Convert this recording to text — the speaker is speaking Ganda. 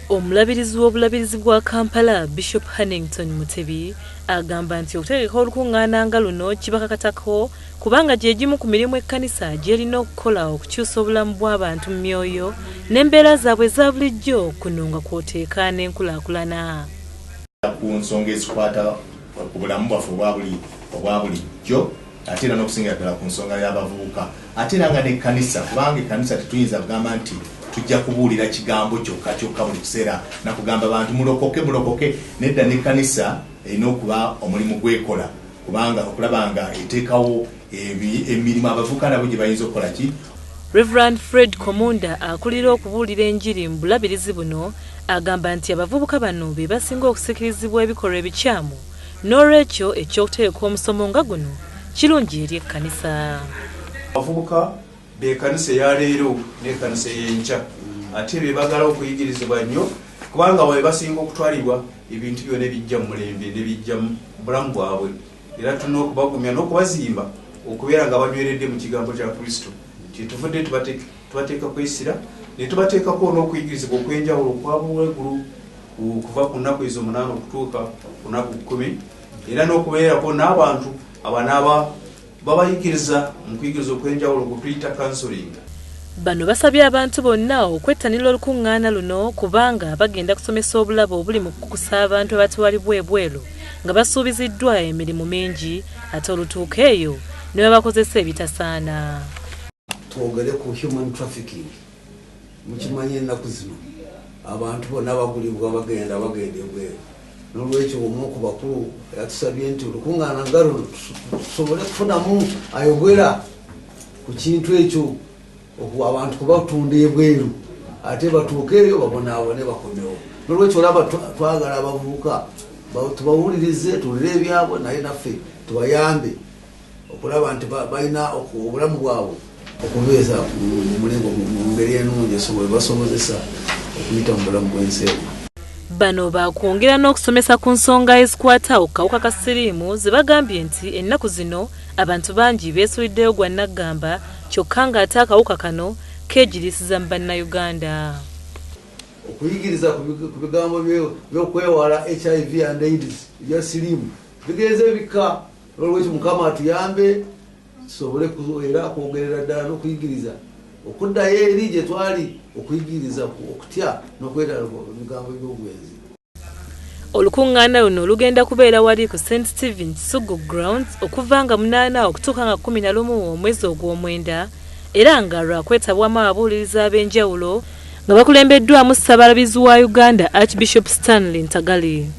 Omulabirizi w'Obulabirizi bwa Kampala, Bishop Hanington Mutebi, agamba nti okutegeka olukungaana nga luno kibakakatako kubanga gye gimu ku mirimu ekkanisa gy'erina okukola okukyusa obulamu bw'abantu mu myoyo n'embeera zaabwe za bulijjo kuno nga kw'oteeka n'enkulaakulana. Ku nsonga ezikwata ku bulamu bwaffe obwa bulijjo ate era n'okusingira ddala ku nsonga y'abavubuka ate era nga n'ekkanisa kubanga ekkanisa tetuyinza kugamba nti tujja kubuulira kigambo kyokka buli kiseera nakugamba abantu mulokoke nedda n'ekkanisa erina okuba omulimu gwekola kubanga okulaba nga eteekawo emirimu abavubuka nabo gye bayinza okukola ki. Reverend Fred Komunda akulira okubuulira enjiri mu bulabirizi buno agamba nti abavubuka bano be basinga okusikirizibwa ebikolwa ebikyamu n'olwekyo ekyokuteeka omusomo nga guno kirungi eri ekkanisa. Abavubuka b'ekkanisa eya leero n'ekkanisa ey'enkya ate be bagala okuyigirizibwa nnyo kubanga bwe basinga okutwalibwa ebintu byonna ebijja mu mulembe n'ebijja mu bulamu bwabwe era tulina okubagumya n'okubazimba okubeera nga banyweredde mu kigambo kya Kristo. Kyetuvudde tubateeka kwesira ne tubateekako n'okuyigirizibwa okw'enjawulo okwabula eggulu okuva ku nnaku ezo 8 okutuuka ku nnaku 10 era n'okubeerako n'abantu abanaaba babayigiriza mu kuyigiriza okw'enjawulo kutuyita counseling. Bano basabye abantu bonna okwettanira olukungaana luno kubanga bagenda kusomesa obulabo obuli mu kukusa abantu abatwalibwa ebweru nga basuubiziddwa emirimu mingi ate olutuuka eyo ne babakozesa ebitasaana. Twogere ku human trafficking. Mukimanye ennaku zino abantu bonna bagulibwa bagenda ebweru. N'olwekyo omu ku bakulu yatusabye nti olukungaana nga luno tusobole kufunamu ayogera ku kintu ekyo abantu kubatunda ebweru ate batuuke eyo babonaabone bakomewo. N'olwekyo olaba twagala abavubuka tubawulirize tuwulire ebyabwe naye naffe tubayambe okulaba nti balina obulamu bwabwe okubeeza mulingo mu ngeri ennungi esobole basobozesa okuyita mu bulamu bw'ensi eno. Bano bakwongera n'okusomesa ku nsonga ezikwata ku kawuka ka siriimu ze bagambye nti ennaku zino abantu bangi beesuliddeyo gwa naggamba kyokka ng'ate akawuka kano keegirisiza mu bannayuganda. Okuyigiriza ku bigambo by'okwewala HIV and AIDS ebya siriimu bigenze bika. Olwekyo mukama atuyambe tusobole era kwogerera ddala n'okuyigiriza okuddayo eri gye twali okuyigiriza okutya n'okwetala ebigambo by'obwenzi. Olukungaana luno lugenda kubeera wali ku St. Stephen Kisugu Grounds okuva nga 8 okutuuka nga 11 omwezi ogw'omwenda era nga lwakwetabwamu ababuulirizi ab'enjawulo nga bakulembeddwamu Ssaabalabizi wa Uganda Archbishop Stanley Ntagali.